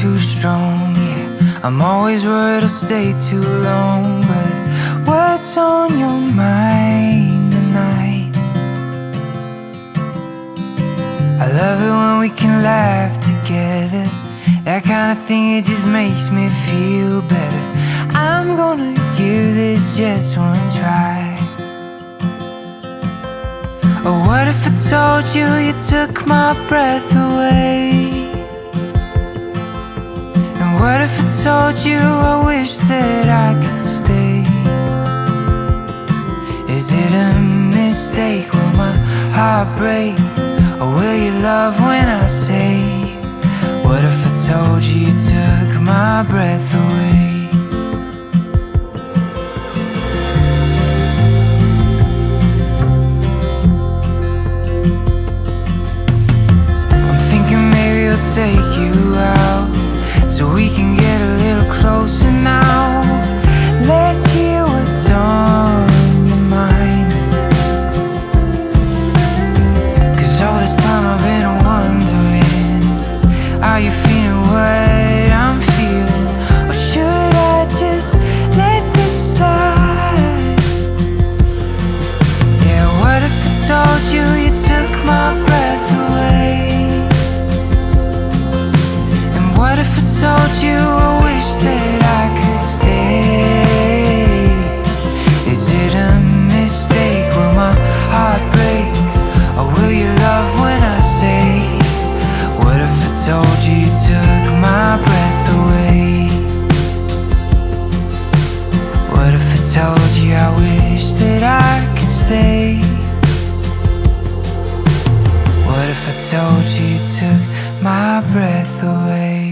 too strong, yeah. I'm always worried I'll stay too long, but what's on your mind tonight? I love it when we can laugh together. That kind of thing, it just makes me feel better. I'm gonna give this just one try. Or what if I told you you took my breath away? And what if I told you I wish that I could stay? Is it a mistake? Will my heart break? Or will you love when I say, what if I told you you took my breath away? Take you out so we can get a little closer now. Let's hear what's on your mind. 'Cause all this time I've been wondering, are you feeling what I'm feeling? Or should I just let this slide? Yeah, what if I told you you took my breath away? What if I told you I wish that I could stay? Is it a mistake? Will my heart break? Or will you love when I say, what if I told you you took my breath away? What if I told you I wish that I could stay? What if I told you you took my breath away?